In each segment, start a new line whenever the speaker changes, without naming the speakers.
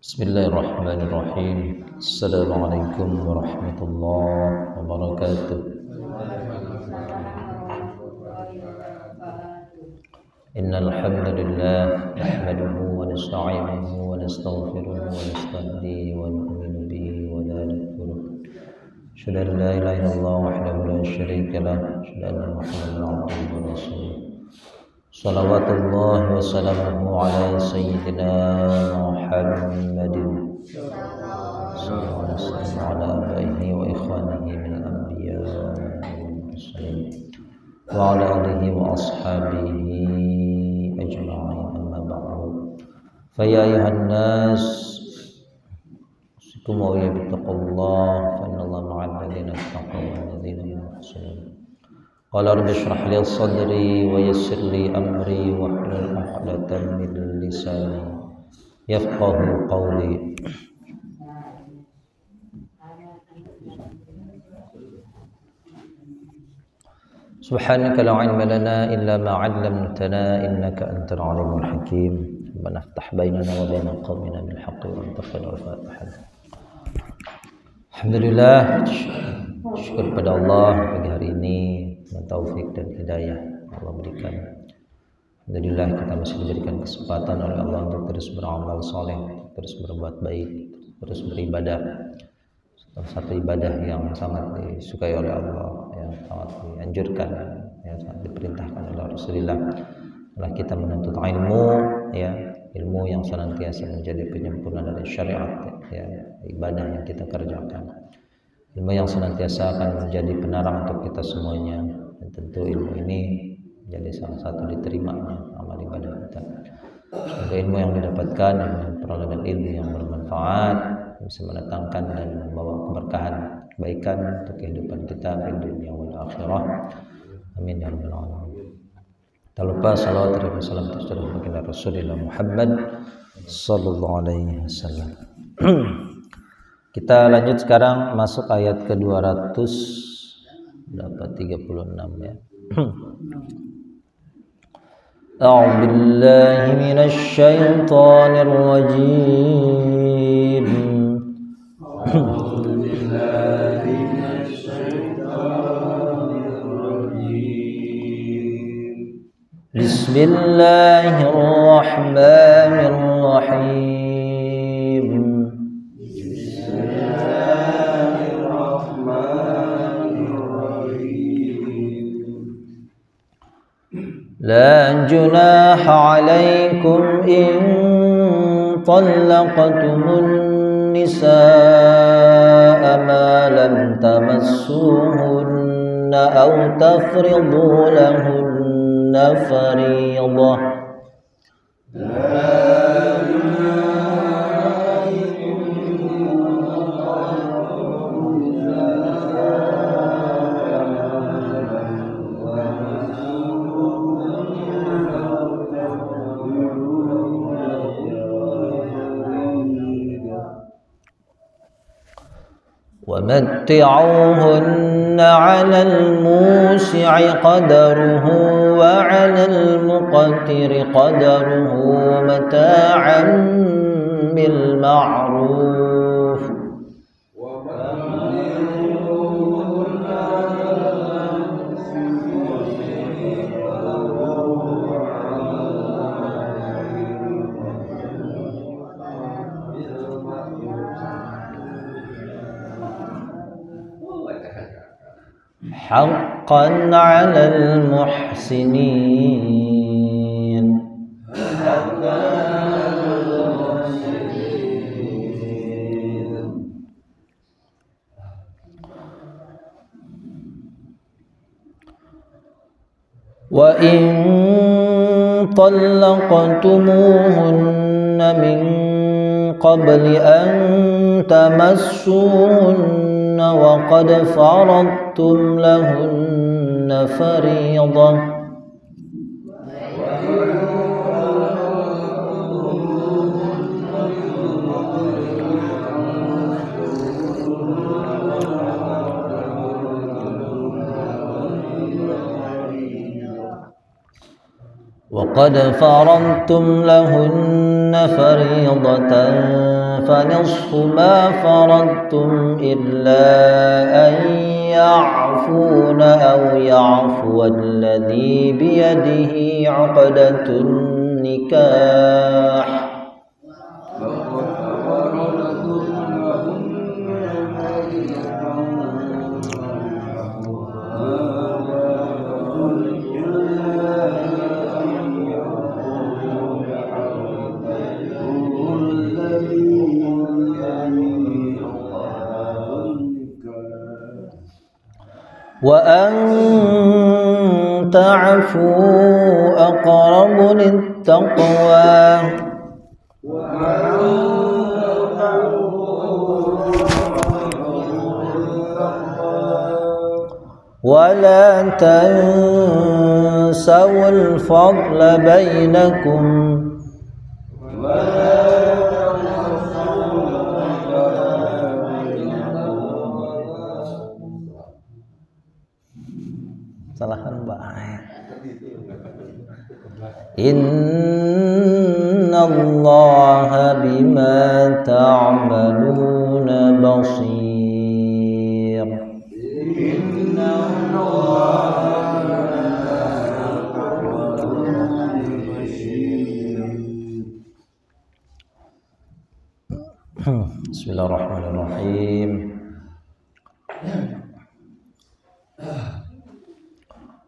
Bismillahirrahmanirrahim. Assalamualaikum warahmatullahi wabarakatuh. Innal hamdalillah nahmaduhu wa nasta'inuhu wa nastaghfiruhu wa nastahdihi wa nu'minu bihi wa la nakfuruh. Asyhadu an la ilaha illallah wahdahu la syarika lah, asyhadu anna Muhammadan abduhu wa rasuluh. Salawatullah wa salamuhu ala sayyidina Muhammadin sallallahu alaihi wa ala alihi wa ikhwanihi min al-anbiya wal mursalin wa ala alihi wa ashabihi ajma'in, amma ba'du. Fa ya ayuhan nas usikum wa bittaqullah fa innallaha ma'al ladzina taqaw wal ladzina hum muhsinun. Qala rabbi shrah li sadri wa yassir li amri wa hlul 'uqdatam min lisani yafqahu qawli. Subhanaka la 'ilma lana illa ma 'allamtana innaka antal 'alimul hakim. Rabbana iftah bainana wa baina qaumina bil haqqi wa anta khairul fatihin. Alhamdulillah, syukur pada Allah pagi hari ini, taufik dan hidayah Allah berikan. Alhamdulillah kita masih diberikan kesempatan oleh Allah untuk terus beramal saleh, terus berbuat baik, terus beribadah. Salah satu ibadah yang sangat disukai oleh Allah, yang sangat dianjurkan, yang sangat diperintahkan oleh Rasulullah adalah kita menuntut ilmu, ya, ilmu yang senantiasa menjadi penyempurna dari syariat, ya, ibadah yang kita kerjakan. Ilmu yang senantiasa akan menjadi penarang untuk kita semuanya, dan tentu ilmu ini menjadi salah satu diterimanya amal ibadah kita. Semoga ilmu yang didapatkan, peroleh ilmu yang bermanfaat, bisa mendatangkan dan membawa keberkahan, kebaikan untuk kehidupan kita di dunia wal akhirah. Amin ya rabbal alamin. Tak lupa salawat dan salam tercurah kepada Rasulullah Muhammad sallallahu alaihi wasallam. Kita lanjut sekarang masuk ayat ke-200 dapat 36 ya. A'udzu billahi minasy syaithanir rajim. A'udzu billahi minasy syaithanir rajim. Bismillahirrahmanirrahim. لا جناح عليكم إن طلقتم النساء ما لم تمسوهن أو تفرضوا لهن فريضة. ومتعوهن على الموسع قدره وعلى المقتر قدره متاعا بالمعروف. حقا على المحسنين. وإن طلقتموهن من قبل أن تمسوهن وقد فرضتم لهن فريضة وقد فرضتم لهن فريضة فنصف ما فرضتم إلا أن يعفون أو يعفو الذي بيده عقدة النكاح وأن تعفوا أقرب للتقوى ولا تنسوا الفضل بينكم salahan baik. Innallaha bima ta'maluna basir. Bismillahirrahmanirrahim.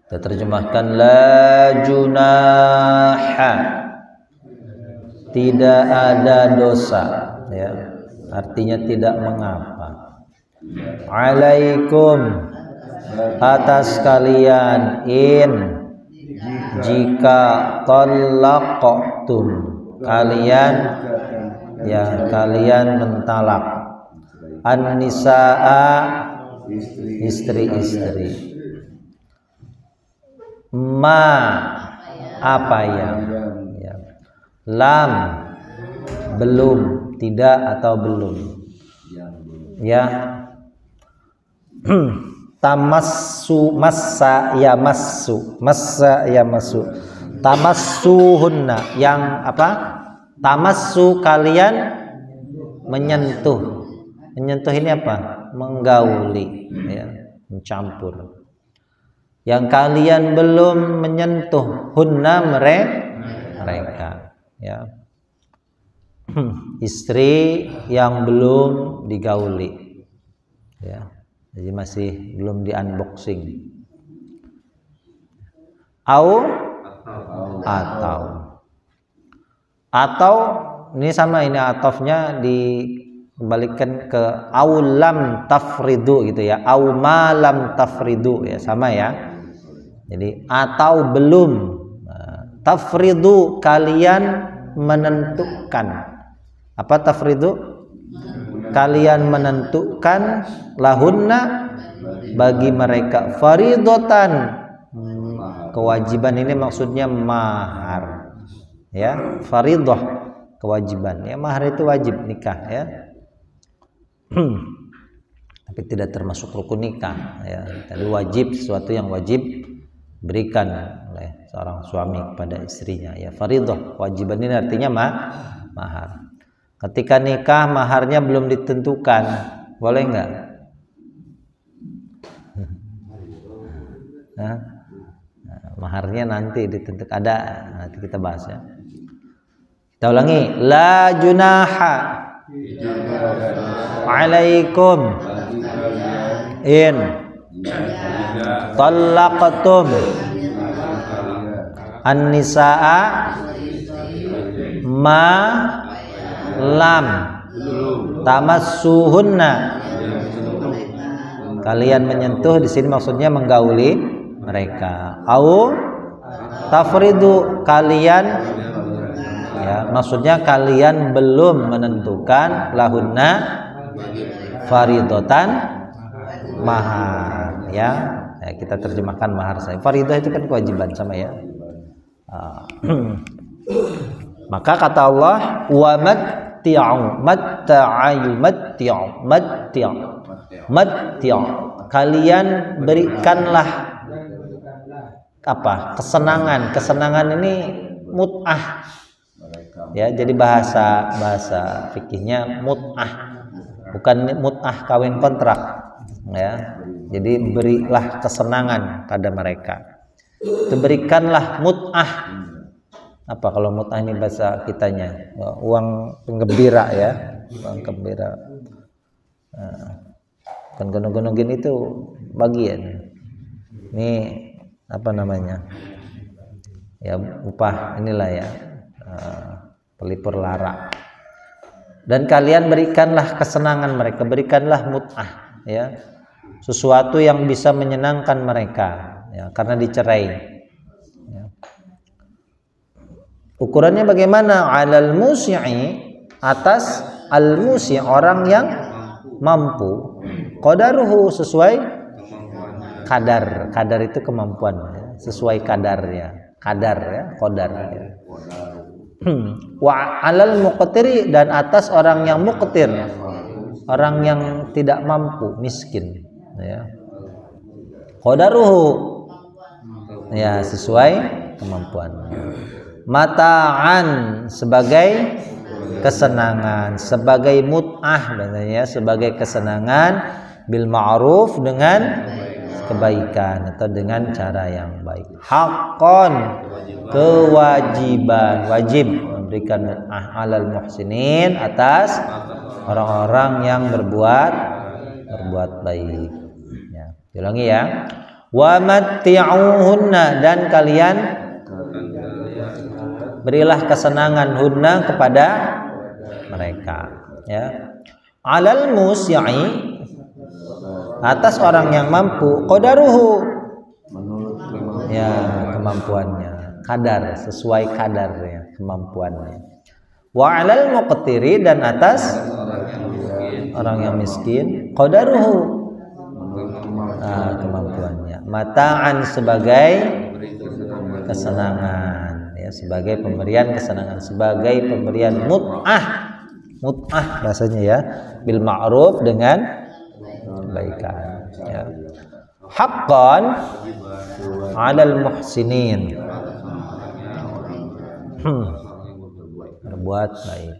Kita terjemahkan la junaha, tidak ada dosa, ya. Artinya tidak mengapa. Alaikum, atas kalian, in jika talaqtum, kalian ya kalian mentalak, an-nisaa, istri-istri, ma apa yang, ya. Lam belum, tidak atau belum, ya. Tamassu, massa ya massu, massa ya massu, tamassuhunna, yang apa? Tamassu, kalian menyentuh. Menyentuh ini apa? Menggauli, ya, mencampur. Yang kalian belum menyentuh, hunna mereka, ya. Istri yang belum digauli, ya. Jadi masih belum di unboxing. Atau ini sama, ini atofnya dikembalikan ke aulam tafridu gitu ya, au malam tafridu ya, sama ya. Jadi atau belum tafridu, kalian menentukan. Apa tafridu? Kalian menentukan lahunna, bagi mereka, faridotan, kewajiban, ini maksudnya mahar, ya. Faridoh, kewajiban, ya. Mahar itu wajib nikah, ya. Tapi tidak termasuk rukun nikah, ya. Tadi wajib, sesuatu yang wajib berikan oleh seorang suami kepada istrinya, ya. Faridoh, kewajiban ini artinya mahar. Ketika nikah maharnya belum ditentukan, boleh nggak? Nah, maharnya nanti ditentukan, ada, nanti kita bahas, ya. Kita ulangi, la junaha alaikum in talaqtum an-nisaa ma lam tamassuhunna, kalian menyentuh, di sini maksudnya menggauli mereka. Au tafridu, kalian, ya, maksudnya kalian belum menentukan, lahunna faridotan, mahar, ya. Ya, kita terjemahkan mahar saya. Faridah itu kan kewajiban, sama ya. Maka kata Allah, wa matti'u, kalian berikanlah apa? Kesenangan. Kesenangan ini mut'ah, Ya, jadi bahasa fikihnya mut'ah, bukan mut'ah kawin kontrak. Ya, jadi berilah kesenangan pada mereka. Itu berikanlah mut'ah. Apa kalau mut'ah ini bahasa kitanya? Uang penggembira ya, uang gembira. Kan gunung-gunung gini itu bagian. Ini apa namanya? Ya upah inilah ya, pelipur lara. Dan kalian berikanlah kesenangan mereka, berikanlah mut'ah ya, sesuatu yang bisa menyenangkan mereka ya, karena dicerai ya. Ukurannya bagaimana? Alal musyi'i, atas al musyi', orang yang mampu, qadaruhu, sesuai kadar itu kemampuan ya, sesuai kadarnya, kadar ya, qadar ya. Wa alal muqtiri, dan atas orang yang muqtir, orang yang tidak mampu, miskin ya, qadaruhu ya, sesuai kemampuan. Mata'an, sebagai kesenangan, sebagai mut'ah ya, sebagai kesenangan, bil ma'ruf, dengan kebaikan atau dengan cara yang baik. Haqqan, kewajiban, wajib memberikan mut'ah alal muhsinin, atas orang-orang yang berbuat baik ya. Ulangi ya. Wa matti'uhunna, dan kalian berilah kesenangan hunna, kepada mereka ya. Alal musyi'i, atas orang yang mampu, qadaruhu ya, kemampuannya, kadar, sesuai kadarnya, kemampuannya. Wa alal muqtiri, dan atas orang yang miskin, qadaruhu kemampuannya. Mata'an, sebagai kesenangan ya, sebagai pemberian kesenangan, sebagai pemberian mut'ah bahasanya ya, bil ma'ruf, dengan kebaikan ya. Haqqan 'alal muhsinin, berbuat baik.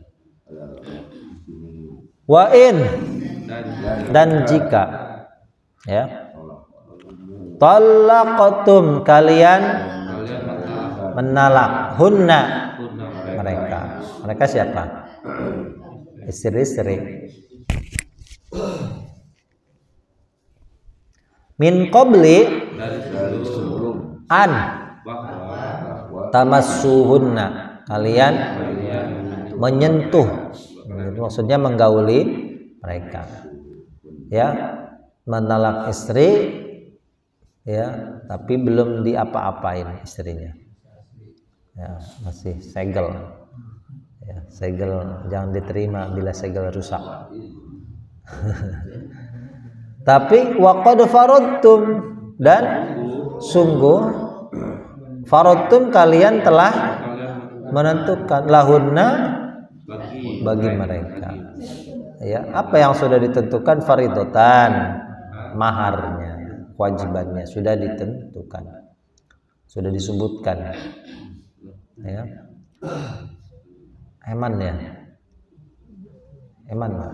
Wa in, dan jika ya, talaqtum, kalian menalak, hunna, mereka siapa? Istri-istri. Min qabli an tamassuhunna, kalian menyentuh, maksudnya menggauli mereka ya, menalak istri ya, tapi belum diapa-apain istrinya ya, masih segel ya. Segel jangan diterima bila segel rusak. Tapi waqad faradtum, dan sungguh faradtum, kalian telah menentukan, lahunna, bagi mereka ya, apa yang sudah ditentukan, faridotan, maharnya, kewajibannya sudah ditentukan, sudah disebutkan ya. Eman ya, eman ya,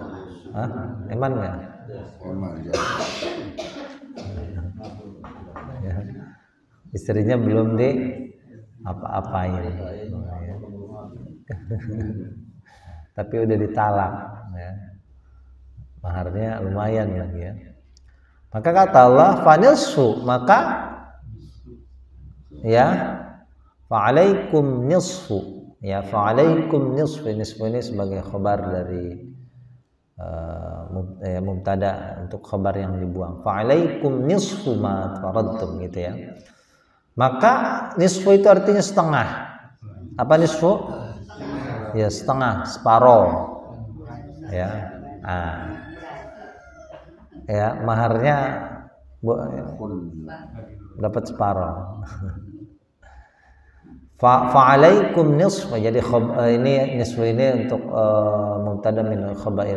eman ya, ya. Istrinya belum di apa-apain ya. Tapi udah ditalak ya, maharnya lumayan lagi ya. Maka kata Allah, fanisfu, maka ya, fa'alaikum nisfu ya, fa'alaikum nisfu. Nisfu ini sebagai khabar dari mubtada untuk khabar yang dibuang. Fa'alaikum nisfu ma faradtum, gitu ya. Maka nisfu itu artinya setengah. Apa nisfu? Ya, setengah, separoh ya. Ya, maharnya dapat separoh. Fa'alaikum nisfu, jadi ini nisfu ini untuk mubtada min khabar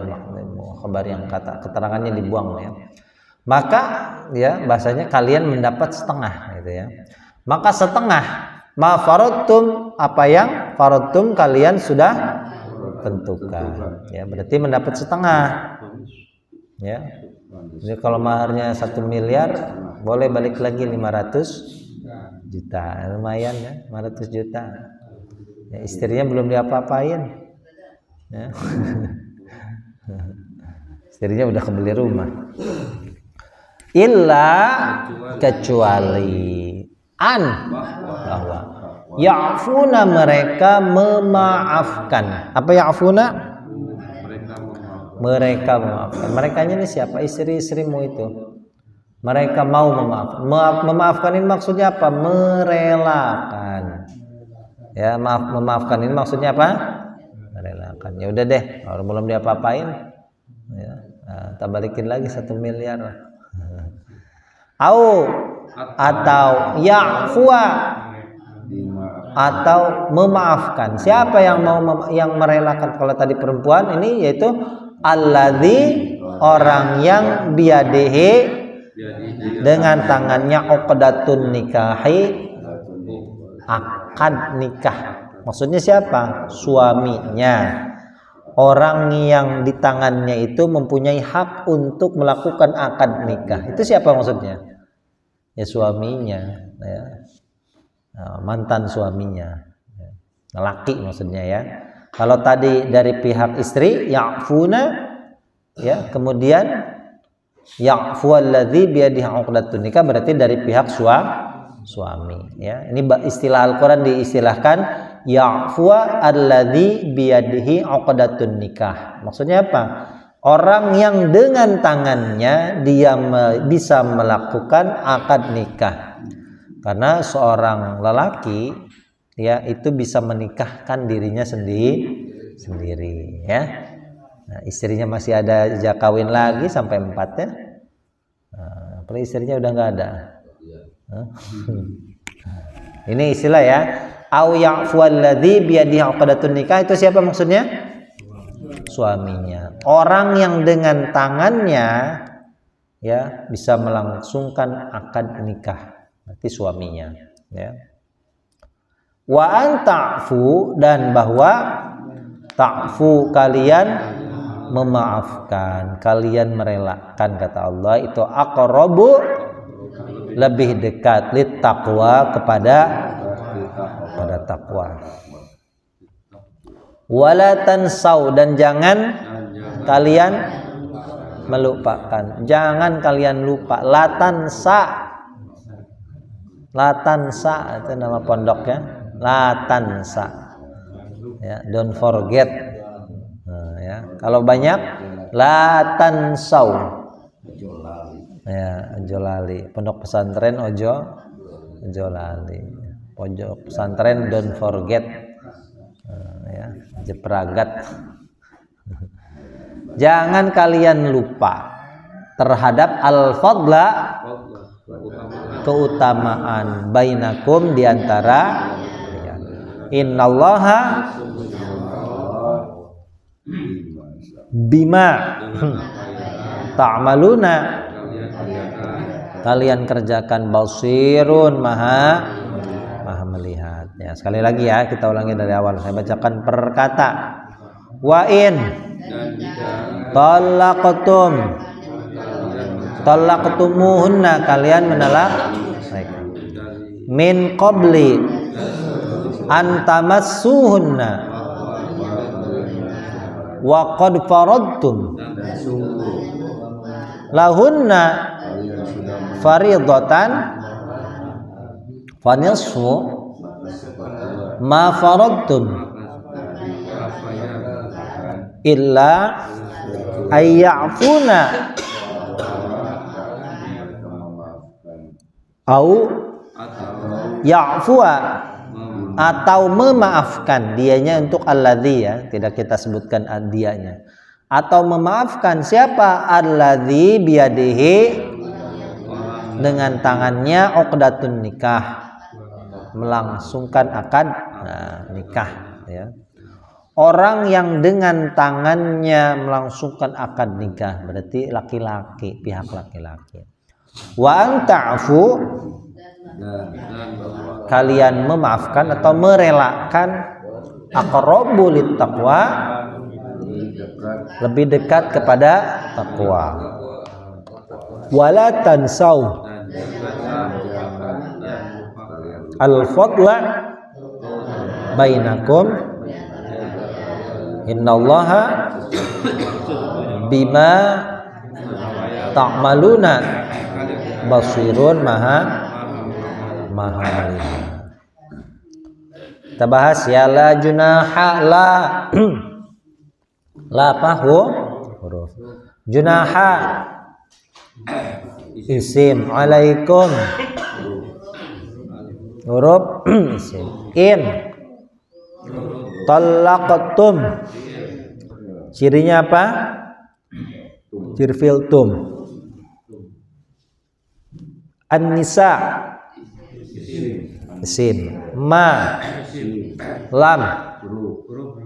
yang keterangannya dibuang ya. Maka ya, bahasanya kalian mendapat setengah gitu ya. Maka setengah ma faradtum, apa yang faradtum kalian sudah tentukan. Ya, berarti mendapat setengah. Ya. Jadi kalau maharnya 1 miliar, boleh balik lagi 500 juta. Lumayan ya, 500 juta. Ya, istrinya belum diapa-apain. Ya. Istrinya udah kebeli rumah. Illa kecuali bahwa ya'funa mereka memaafkan. Apa ya'funa? Mereka memaafkan. Merekanya ini siapa? Istri-istrimu itu. Mereka mau memaafkan. Memaafkan ini maksudnya apa? Merelakan. Ya, memaafkan ini maksudnya apa? Merelakan. Ya udah deh, kalau belum diapa-apain, ya, tak balikin lagi 1 miliar. Atau ya'fuwa, atau memaafkan. Siapa yang mau yang merelakan? Kalau tadi perempuan ini yaitu alladzi, orang yang biadihi, dengan tangannya uqdatun nikahi, akad nikah. Maksudnya siapa? Suaminya. Orang yang di tangannya itu mempunyai hak untuk melakukan akad nikah. Itu siapa maksudnya? Ya suaminya, ya. Mantan suaminya, laki maksudnya ya. Kalau tadi dari pihak istri ya'funa, ya, kemudian ya'fu alladzi biyadihi 'uqdatun nikah, berarti dari pihak suami, ya. Ini istilah Al-Qur'an diistilahkan ya'fu alladzi biyadihi 'uqdatun nikah. Maksudnya apa? Orang yang dengan tangannya dia bisa melakukan akad nikah. Karena seorang lelaki, ya, itu bisa menikahkan dirinya sendiri, ya. Nah, istrinya masih ada jejak kawin lagi sampai 4 ya. Nah, istrinya udah nggak ada. Ini istilah ya. Au ya'fu alladzi biyadihi 'uqdatun nikah, itu siapa maksudnya? Suaminya. Orang yang dengan tangannya, ya, bisa melangsungkan akad nikah. Berarti suaminya, ya. Wa an ta'fu, dan bahwa ta'fu kalian memaafkan, kalian merelakan, kata Allah, itu aqrabu, lebih dekat, lit taqwa, kepada takwa. Wala tansau, dan jangan kalian melupakan, jangan kalian lupa. Latansa itu nama pondoknya, latansa, ya, don't forget. Nah, ya, kalau banyak latansau, ya, ojo lali. Pondok pesantren ojo lali. Pondok pesantren don't forget, ya, jepragat. Jangan kalian lupa terhadap al-fadla, keutamaan, bainakum, diantara kalian. Innallaha bima ta'maluna, kalian kerjakan, basirun, maha melihat. Ya, sekali lagi ya, kita ulangi dari awal. Saya bacakan per kata. Wa in talaqtumuhunna, kalian menolak mereka, min qabli an tamassuhunna wa qad faradtum lahunna faridatan fanisfu ma faradtum illa ayya'funa au ya'fuwa, atau memaafkan. Dianya untuk alladzi, ya, tidak kita sebutkan dianya. Atau memaafkan siapa? Alladzi biyadihi, dengan tangannya uqdatun nikah, melangsungkan akad nikah, ya. Orang yang dengan tangannya melangsungkan akad nikah berarti laki-laki, pihak laki-laki. Wa an ta'fu, kalian memaafkan atau merelakan aqrabu littaqwa, lebih dekat kepada takwa. Wala tansau al-fadla bainakum innallaha bima ta'maluna basirun maha melihat. Kita bahas ya la junaha la apa huruf junaha isim, alaikum huruf isim, in talaqtum cirinya apa? Ciri fi'il tum. An-nisa isim, ma lam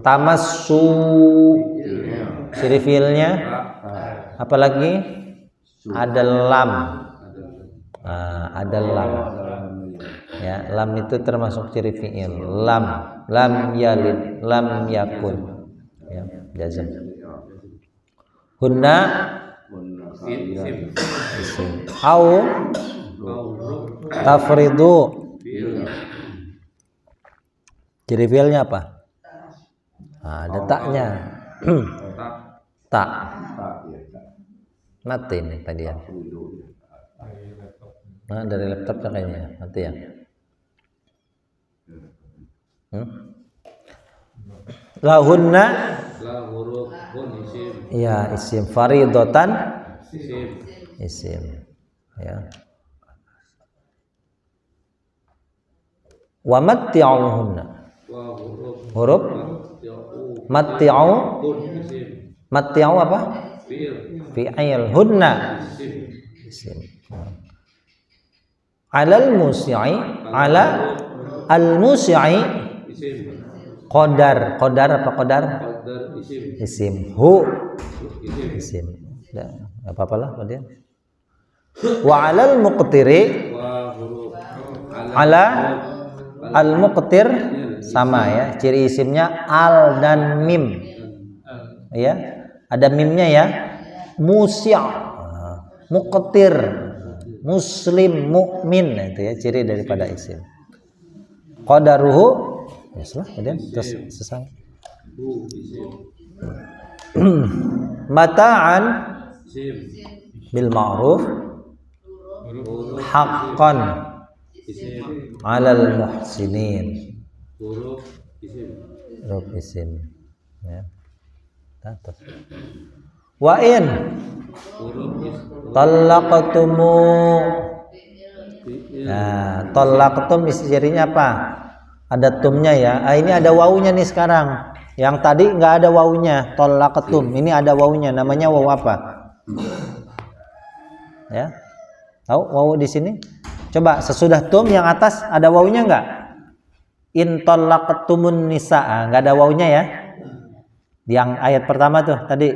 tamassu ciri fi'ilnya apalagi ada lam. Ada lam ya, lam itu termasuk ciri fi'il. Lam yalid, lam yakun ya, jazm. Hunna isim, au tafridu ciri fi'ilnya apa? Ada taknya. Tak mati nih tadi ya. Nah, dari laptop kayaknya mati ya. Lahunna ya isim, faridotan isim ya. Wa matti'uhunna huruf matti'u apa? Fi'il, hunna isim. Alal musi'i, ala al musi'i qadar apa qadar? Isim. Hu isim. Enggak apa-apalah kemudian. Wa alal muqtiri ala al muqtir sama ya, ciri isimnya al dan mim ya, ada mimnya ya. Musi', muqtir, muslim, mukmin, nah, itu ya ciri daripada isim. Qadaruhu ya salah kemudian terus selesai. Mata'an bil ma'ruf haqqan 'alal muhsinin huruf isim ya. Wa in talaqtumu, nah talaqtum cirinya apa? Ada tumnya ya. Ini ada wawunya nih sekarang. Yang tadi nggak ada wawunya. Talaqtum ini ada wawunya. Namanya wawu apa? Ya, tahu wawu di sini? Coba sesudah tum yang atas ada wawunya nggak? In talaqtumun nisaa, nggak ada wawunya ya? Yang ayat pertama tuh tadi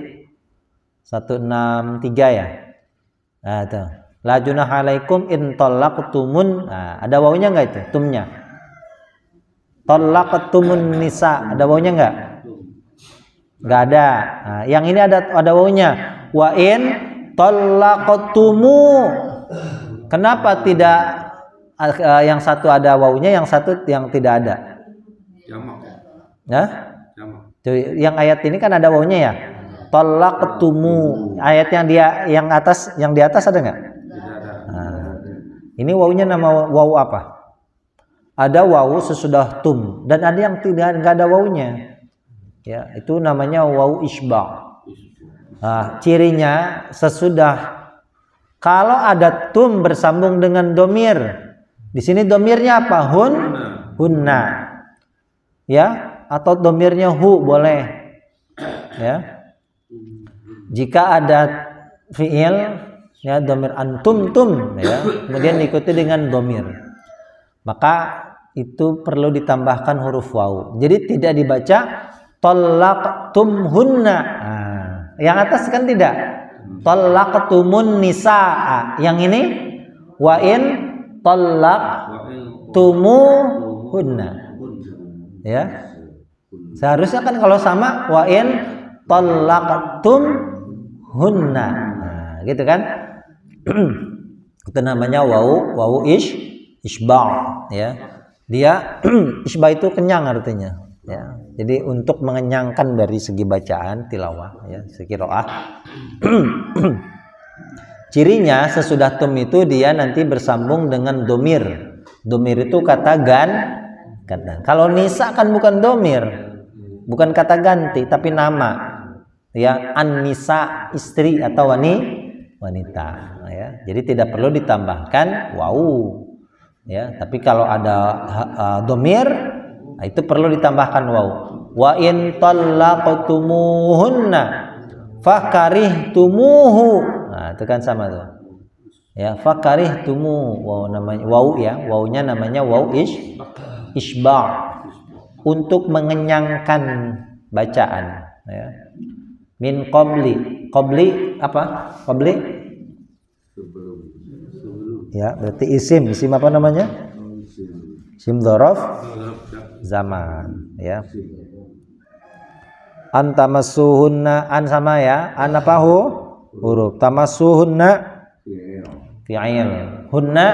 163 ya. Nah tuh. La junaha alaikum in talaqtumun. Nah, ada wawunya nggak itu? Tumnya. Talaqtumun nisa, ada wawunya nggak? Nggak ada. Nah, yang ini ada wawunya. Wa in talaqtumu. Kenapa tidak yang satu ada wawunya, yang satu yang tidak ada? Jamak. Ya? Yang ayat ini kan ada wawunya ya. Talaqtumu. Ayat yang di atas ada nggak? Nah, ini wawunya nama wawu apa? Ada wawu sesudah tum dan ada yang nggak ada wawunya. Ya, itu namanya wawu isbah. Nah, cirinya sesudah kalau ada tum bersambung dengan domir. Di sini domirnya apa? Hunna. Ya, atau domirnya hu boleh. Ya. Jika ada fiil ya domir antum tum ya, kemudian diikuti dengan domir, maka itu perlu ditambahkan huruf wawu. Jadi tidak dibaca talaqtumhunna. Nah, yang atas kan tidak. Talaqtumun nisaa. Yang ini wa in talaqtumuhunna. Ya. Seharusnya kan kalau sama wa in talaqtum hunna. Nah, gitu kan? Itu namanya wau isba' ya. Dia isba' itu kenyang artinya ya. Jadi untuk mengenyangkan dari segi bacaan tilawah ya, segi qiraah. Cirinya sesudah tum itu dia nanti bersambung dengan domir. Domir itu kata kata. Kalau nisa kan bukan domir, bukan kata ganti tapi nama ya, an-nisa istri atau wanita ya. Jadi tidak perlu ditambahkan wau ya, tapi kalau ada domir itu perlu ditambahkan wau. Wa in talaqtumuhunna fakarihtumuhu. Nah, itu kan sama tuh. Ya, fakarihtumu, wau namanya wau ya, waunya namanya wau isba' untuk mengenyangkan bacaan ya. Min qabli apa? Qabli ya, berarti isim apa namanya? Isim dzaraf zaman ya. An tamassuhunna, an sama ya, an apa huruf, tamassuhunna fi'il, hunna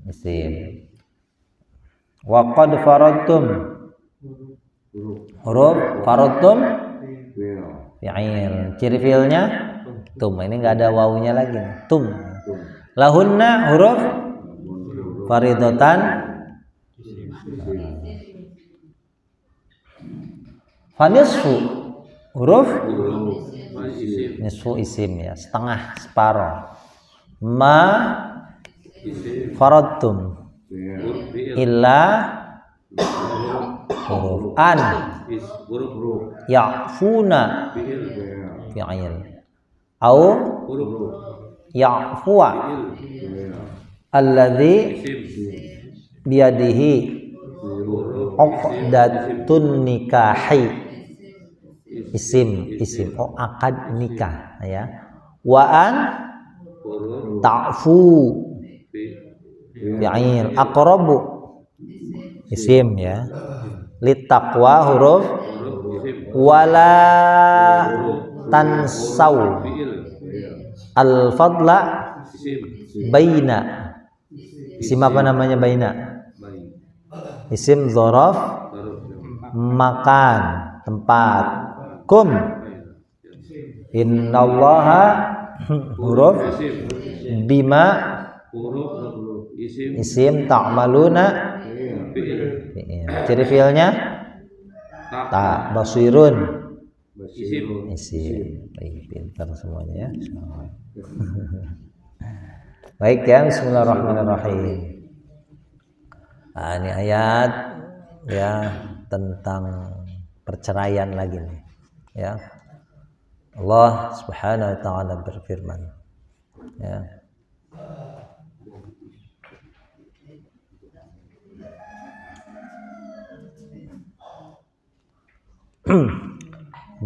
isim. Wa qad faradtum, huruf faradtum fi'il, ciri fi'ilnya tum. Ini enggak ada wawunya lagi nih. Tum. Lahunna huruf faridatan, fanisfu huruf nisfu isim ya, setengah, separuh. Ma faradtum illa huruf an, ya'funa fi'il, au ya'fuwa alladzi biyadihi uqdatun nikahi, isim akad nikah ya. Wa an ta'fu fi'il, aqrabu isim ya. Litaqwa huruf, wala tansau al fadla baina, isim apa namanya baina? Isim dzaraf makan, tempat. Kum innallaha huruf bima isim ta'maluna. Ciri fiilnya ta, basirun isim. Baik, pintar semuanya ya. Baik ya, bismillahirrahmanirrahim. Nah, ini ayat ya tentang perceraian lagi nih ya. Allah Subhanahu wa taala berfirman ya.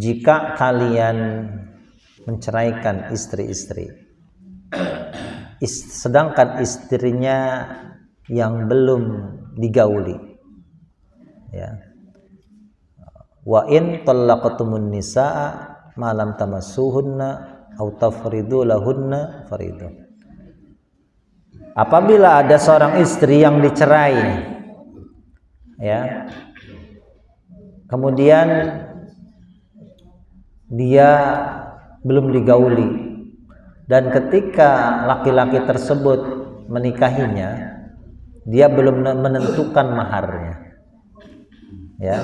Jika kalian menceraikan istri-istri, sedangkan istrinya yang belum digauli ya. Wa in talaqtumun nisaa ma lam tamassuhunna aw tafridu lahunna faridu. Apabila ada seorang istri yang dicerai ya, kemudian dia belum digauli, dan ketika laki-laki tersebut menikahinya dia belum menentukan maharnya ya,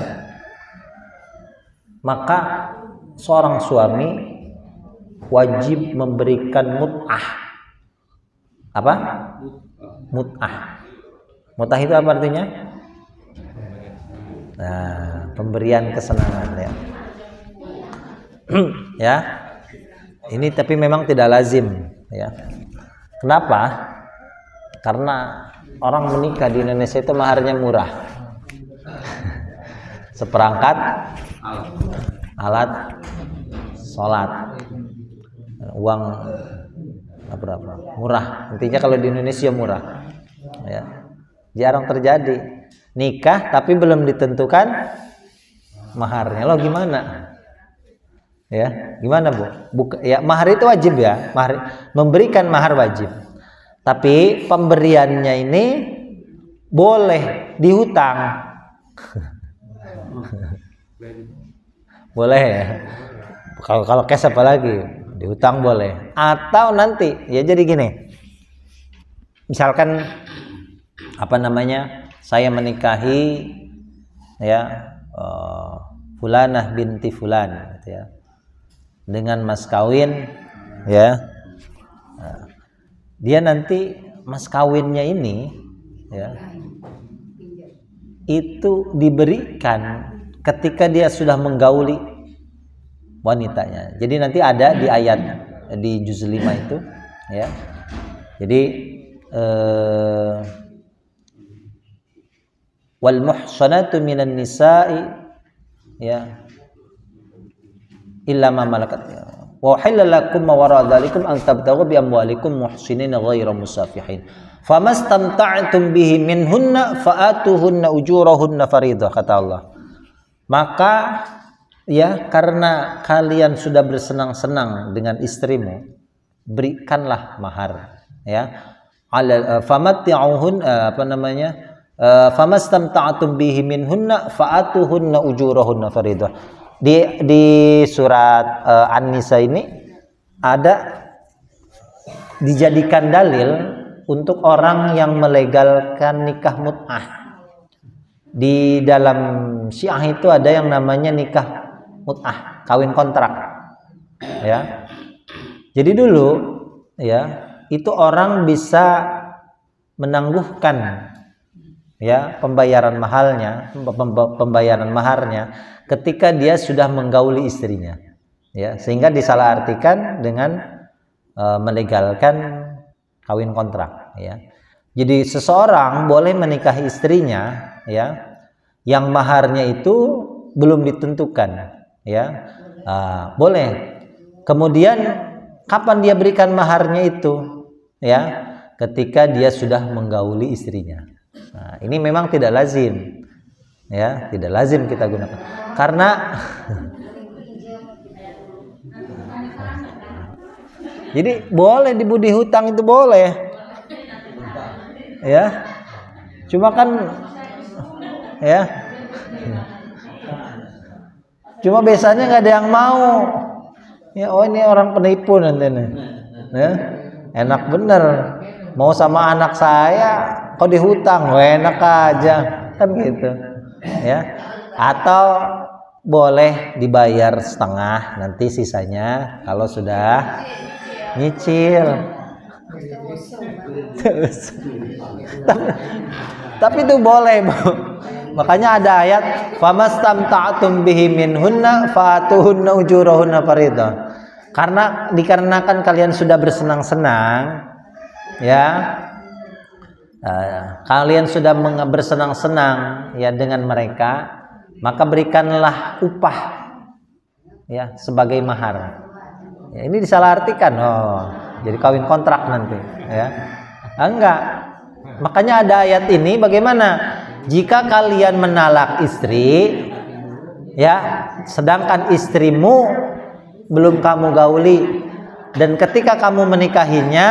maka seorang suami wajib memberikan mut'ah. Apa? Mut'ah. Mut'ah itu apa artinya? Nah, pemberian kesenangan ya. Ya. Ini tapi memang tidak lazim ya. Kenapa? Karena orang menikah di Indonesia itu maharnya murah. Seperangkat alat sholat, uang berapa? Murah. Intinya kalau di Indonesia murah ya. Jarang terjadi. nikah tapi belum ditentukan maharnya. Lo gimana? Ya, gimana Bu? Ya, mahar itu wajib ya. Memberikan mahar wajib. Tapi pemberiannya ini boleh dihutang. Boleh ya. Kalau cash apa lagi? Dihutang boleh. Atau nanti ya jadi gini. Misalkan saya menikahi ya fulanah binti fulan gitu ya. Dengan mas kawin ya. Dia nanti mas kawinnya ini ya itu diberikan ketika dia sudah menggauli wanitanya. Jadi nanti ada di ayat di juz 5 itu ya. Jadi wal muhsanatu minan nisa'i ya illa ma malakat wa halalakum ma wara dzalikum an tabtaghu bi amwalikum muhsinina ghairu musafihin famastamta'tum bihi minhunna fa'atuhunna ujurahunna fariidah, kata Allah. Maka ya karena kalian sudah bersenang-senang dengan istrimu, berikanlah mahar ya. Famatti'uhun famastamta'tum bihi minhunna fa'atuhunna ujurahunna fariidah. Di surat An-Nisa ini ada dijadikan dalil untuk orang yang melegalkan nikah mut'ah. Di dalam Syiah itu ada yang namanya nikah mut'ah, kawin kontrak. Ya. Jadi dulu ya, itu orang bisa menangguhkan ya pembayaran maharnya ketika dia sudah menggauli istrinya ya, sehingga disalahartikan dengan melegalkan kawin kontrak ya. Jadi seseorang boleh menikahi istrinya ya yang maharnya itu belum ditentukan ya. Boleh. Kemudian kapan dia berikan maharnya itu ya, ketika dia sudah menggauli istrinya. Nah, ini memang tidak lazim ya, tidak lazim kita gunakan karena jadi boleh dibudi hutang, itu boleh ya, cuma kan ya, cuma biasanya nggak ada yang mau ya. Oh, ini orang penipu nanti nih ya. Enak bener mau sama anak saya kok dihutang, enak aja kan gitu ya. Atau boleh dibayar setengah, nanti sisanya kalau sudah nyicil. Tapi itu boleh, Bu. Makanya ada ayat famastamta'tum bihi minhunna fa'atuhunna ujurahunna fariidah. Karena dikarenakan kalian sudah bersenang-senang ya, kalian sudah bersenang-senang ya dengan mereka, maka berikanlah upah ya sebagai mahar. Ya, ini disalahartikan, jadi kawin kontrak nanti ya. Enggak. Makanya ada ayat ini, bagaimana jika kalian menalak istri ya, sedangkan istrimu belum kamu gauli, dan ketika kamu menikahinya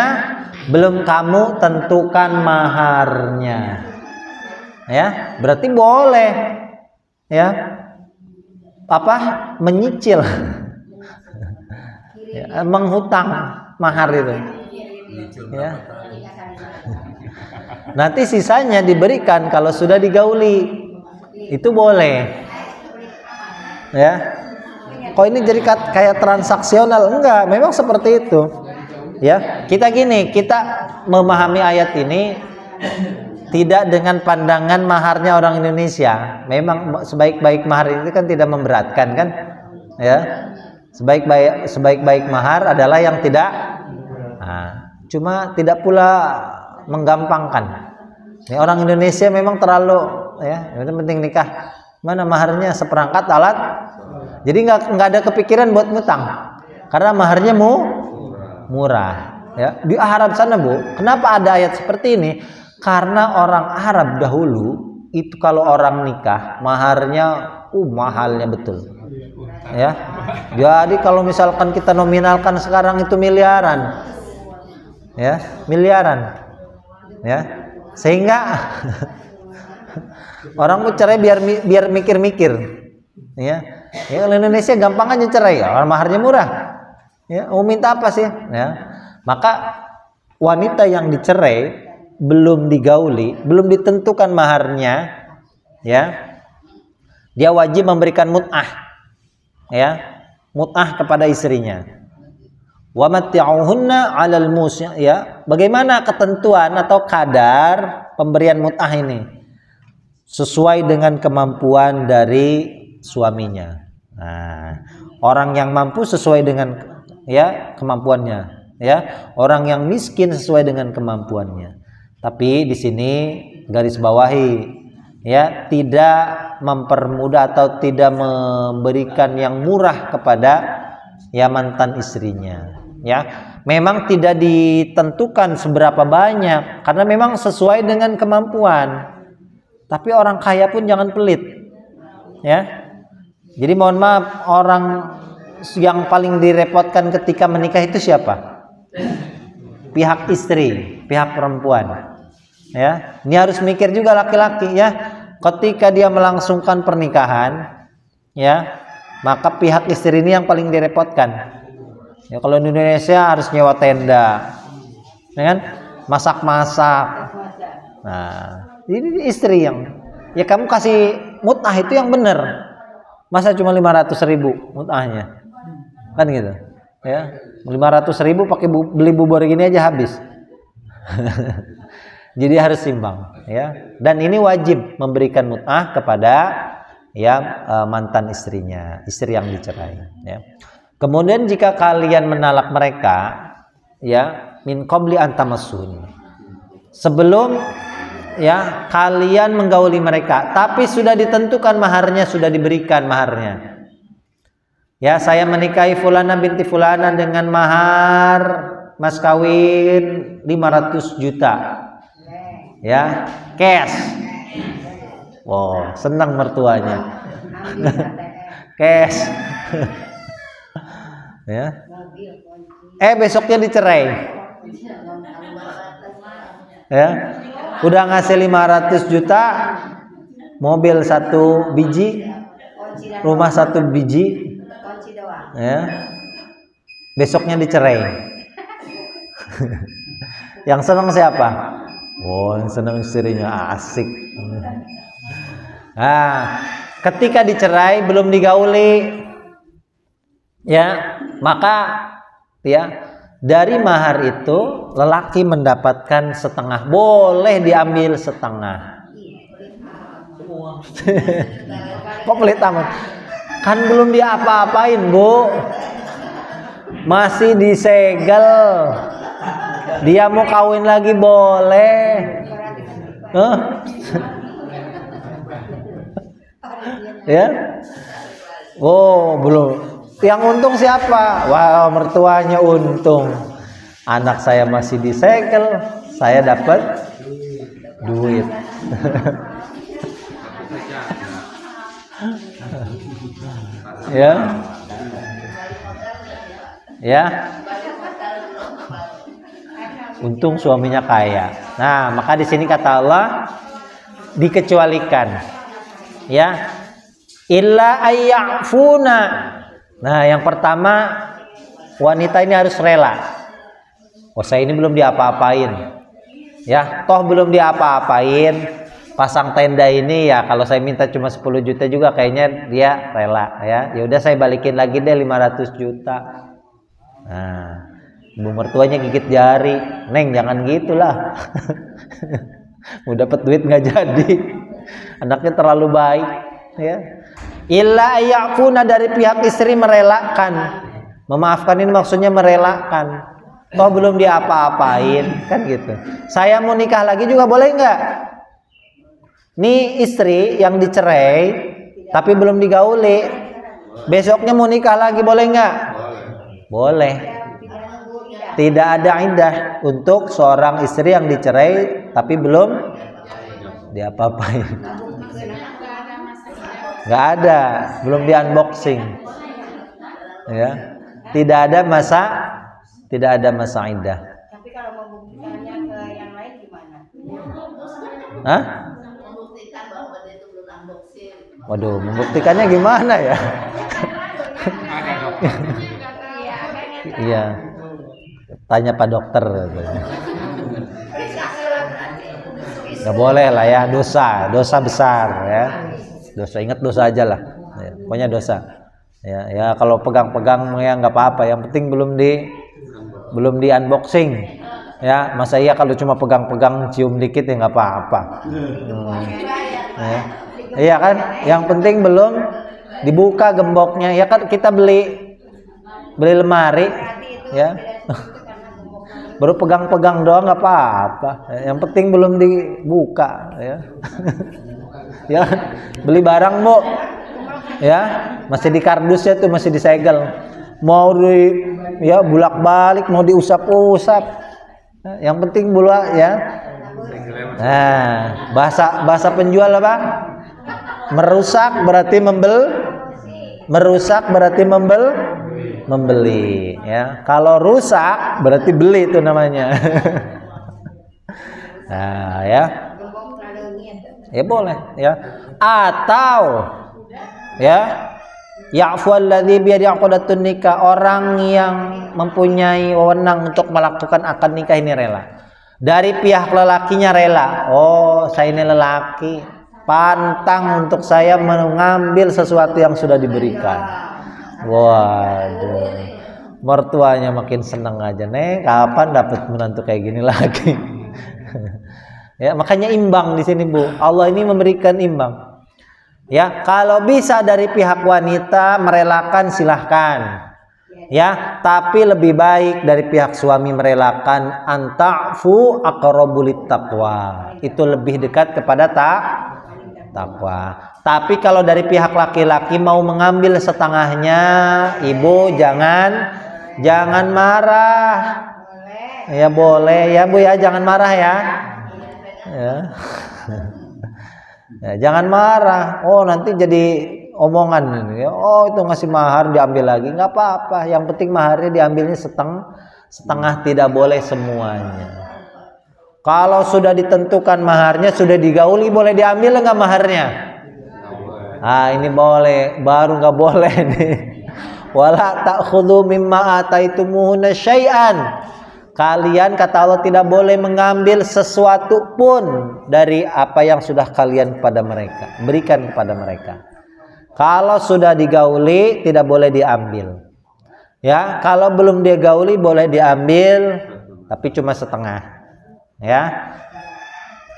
belum kamu tentukan maharnya ya, berarti boleh ya menyicil ya, menghutang mahar itu ya. Nanti sisanya diberikan kalau sudah digauli, itu boleh ya. Kok ini jadi kayak transaksional? Enggak, memang seperti itu ya. Kita memahami ayat ini tidak dengan pandangan maharnya orang Indonesia. Memang sebaik-baik mahar itu kan tidak memberatkan kan ya. Sebaik-baik mahar adalah yang tidak cuma tidak pula menggampangkan. Ini orang Indonesia memang terlalu ya, yang penting nikah, mana maharnya seperangkat alat. Jadi nggak ada kepikiran buat ngutang karena maharnya murah ya. Di Arab sana, Bu, kenapa ada ayat seperti ini? Karena orang Arab dahulu itu kalau orang nikah maharnya mahalnya betul. Ya. Jadi kalau misalkan kita nominalkan sekarang itu miliaran. Ya, miliaran. Ya. Sehingga orang mau cerai biar mikir-mikir. Ya. Ya, kalau Indonesia gampang aja cerai, orang maharnya murah. Ya, mau minta apa sih? Ya. Maka wanita yang dicerai belum digauli, belum ditentukan maharnya, ya, dia wajib memberikan mut'ah, ya, mut'ah kepada istrinya. Wa mat'uhunna 'alal musi', ya. Bagaimana ketentuan atau kadar pemberian mut'ah ini? Sesuai dengan kemampuan dari suaminya. Nah, orang yang mampu sesuai dengan ya kemampuannya, ya. Orang yang miskin sesuai dengan kemampuannya. Tapi di sini garis bawahi, ya, tidak mempermudah atau tidak memberikan yang murah kepada ya mantan istrinya. Ya, memang tidak ditentukan seberapa banyak karena memang sesuai dengan kemampuan. Tapi orang kaya pun jangan pelit, ya. Jadi mohon maaf, orang yang paling direpotkan ketika menikah itu siapa? Pihak istri, pihak perempuan. Ya, ini harus mikir juga laki-laki, ya. Ketika dia melangsungkan pernikahan, ya, maka pihak istri ini yang paling direpotkan. Ya, kalau di Indonesia harus nyewa tenda, ya kan? Masak-masak. Nah, ini istri yang, ya kamu kasih mut'ah itu yang benar. Masa cuma 500.000 mut'ahnya, kan gitu, ya. 500.000 pakai beli bubur gini aja habis. Jadi harus simbang, ya. Dan ini wajib memberikan mut'ah kepada ya mantan istrinya, istri yang dicerai, ya. Kemudian jika kalian menalak mereka, ya, min qabli an tamassun, sebelum ya kalian menggauli mereka, tapi sudah ditentukan maharnya, sudah diberikan maharnya. Ya, saya menikahi fulana binti fulana dengan mahar mas kawin 500 juta. Ya, cash. Wow, senang mertuanya. Cash. Ya. Besoknya dicerai. Ya. Udah ngasih 500 juta, mobil 1 biji, rumah 1 biji. Ya. Besoknya dicerai. Yang senang siapa? Oh, yang senang istrinya, asik. Nah, ketika dicerai belum digauli, ya, maka ya dari mahar itu lelaki mendapatkan setengah, boleh diambil setengah. Kok pelit amat? Kan belum diapa-apain, Bu. Masih disegel. Dia mau kawin lagi boleh. Ya. Oh, belum. Yang untung siapa? Wah, mertuanya untung. Anak saya masih disegel, saya dapat duit. Ya. Ya. Untung suaminya kaya. Nah, maka di sini kata Allah dikecualikan. Ya. Illa ayyafuna. Nah, yang pertama wanita ini harus rela. Oh, saya ini belum diapa-apain. Ya, toh belum diapa-apain. Pasang tenda ini ya kalau saya minta cuma 10 juta juga kayaknya dia rela, ya. Ya udah saya balikin lagi deh 500 juta. Nah, ibu mertuanya gigit jari. Neng, jangan gitulah. Mau dapat duit nggak jadi. Anaknya terlalu baik, ya. Illa ayyafuna, dari pihak istri merelakan. Memaafkan ini maksudnya merelakan. Toh belum diapa-apain, kan gitu. Saya mau nikah lagi juga boleh nggak? Nih istri yang dicerai tapi belum digauli, besoknya mau nikah lagi boleh nggak? Boleh. Tidak ada iddah untuk seorang istri yang dicerai tapi belum diapa-apain. Nggak ada, belum di unboxing. Ya, tidak ada masa iddah.
Tapi kalau membuktikannya ke yang lain gimana?
Hah?
Membuktikan bahwa dia itu belum unboxing.
Waduh, membuktikannya gimana ya? Iya, tanya Pak Dokter. Nggak boleh lah ya, dosa besar ya. Dosa, ingat dosa aja lah. Ya, pokoknya dosa. Ya kalau pegang-pegang ya nggak apa-apa. Yang penting belum di unboxing. Ya, masa iya kalau cuma pegang-pegang cium dikit ya nggak apa-apa. Ya. Iya kan? Yang penting belum dibuka gemboknya. Ya kan kita beli lemari, ya. Baru pegang-pegang doang nggak apa-apa. Yang penting belum dibuka, ya. Ya, beli barang Bu, ya masih di kardusnya tuh masih disegel. Mau ya bulak-balik, mau diusap-usap. Yang penting ya. Nah, bahasa penjual apa? Merusak berarti membeli, ya. Kalau rusak berarti beli itu namanya. Nah, ya. Ya boleh, ya. Atau ya, ya'fu alladzi bi yadihi 'uqdatun nikah, orang yang mempunyai wewenang untuk melakukan akad nikah ini rela. Dari pihak lelakinya rela. Oh, saya ini lelaki, pantang untuk saya mengambil sesuatu yang sudah diberikan. Waduh, mertuanya makin senang aja, Neng, kapan dapat menantu kayak gini lagi? Ya, makanya imbang di sini Bu. Allah ini memberikan imbang. Ya, kalau bisa dari pihak wanita merelakan silahkan. Ya, tapi lebih baik dari pihak suami merelakan, anta'fu aqrabu littaqwa. Itu lebih dekat kepada takwa. Tapi kalau dari pihak laki-laki mau mengambil setengahnya, Ibu jangan marah. Ya boleh ya Bu ya, jangan marah ya. Ya. Ya, jangan marah. Oh, nanti jadi omongan ini. Oh, itu ngasih mahar diambil lagi, nggak apa-apa. Yang penting maharnya diambilnya setengah, tidak boleh semuanya. Kalau sudah ditentukan maharnya, sudah digauli, boleh diambil nggak maharnya? Ah, ini boleh. Baru nggak boleh nih. Wala ta'khudhu mimma ataitumuhunna syai'an. Kalian, kata Allah, tidak boleh mengambil sesuatu pun dari apa yang sudah kalian berikan kepada mereka. Kalau sudah digauli tidak boleh diambil. Ya, kalau belum digauli boleh diambil, tapi cuma setengah. Ya.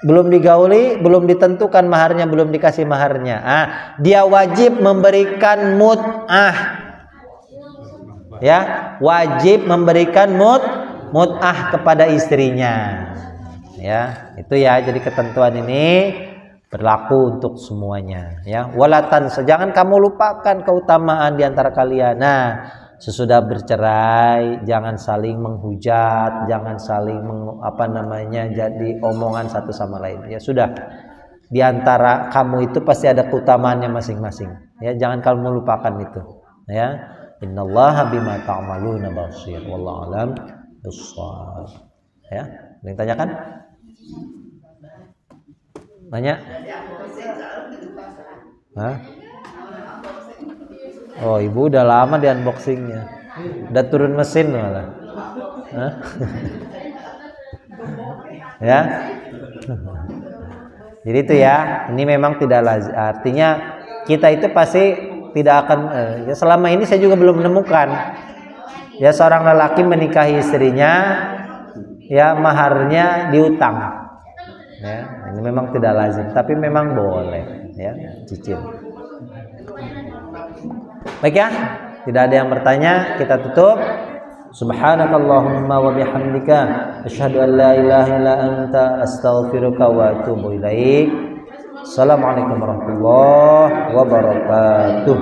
Belum digauli, belum ditentukan maharnya, belum dikasih maharnya. Dia wajib memberikan mut'ah. Ya, wajib memberikan mut'ah kepada istrinya. Ya, itu ya. Jadi ketentuan ini berlaku untuk semuanya, ya. Walatan, jangan kamu lupakan keutamaan di antara kalian. Nah, sesudah bercerai jangan saling menghujat, jangan saling jadi omongan satu sama lain. Ya sudah, di antara kamu itu pasti ada keutamaannya masing-masing. Ya, jangan kamu lupakan itu. Ya, innallaha bima ta'maluna basir. Wallahu a'lam bissawab. Ya, ada yang tanyakan? Nanya? Hah? Oh, Ibu udah lama di unboxingnya. Udah turun mesin malah. Hah? Ya. Jadi itu ya. Ini memang tidak lazim. Artinya kita itu pasti tidak akan. Ya selama ini saya juga belum menemukan. Ya seorang lelaki menikahi istrinya, ya maharnya diutang. Ya, ini memang tidak lazim, tapi memang boleh, ya, cicil. Baik ya, tidak ada yang bertanya, kita tutup. Subhanakallahumma wa bihamdika asyhadu an la ilaha illa anta astaghfiruka wa atubu ilaik. Assalamualaikum warahmatullahi wabarakatuh.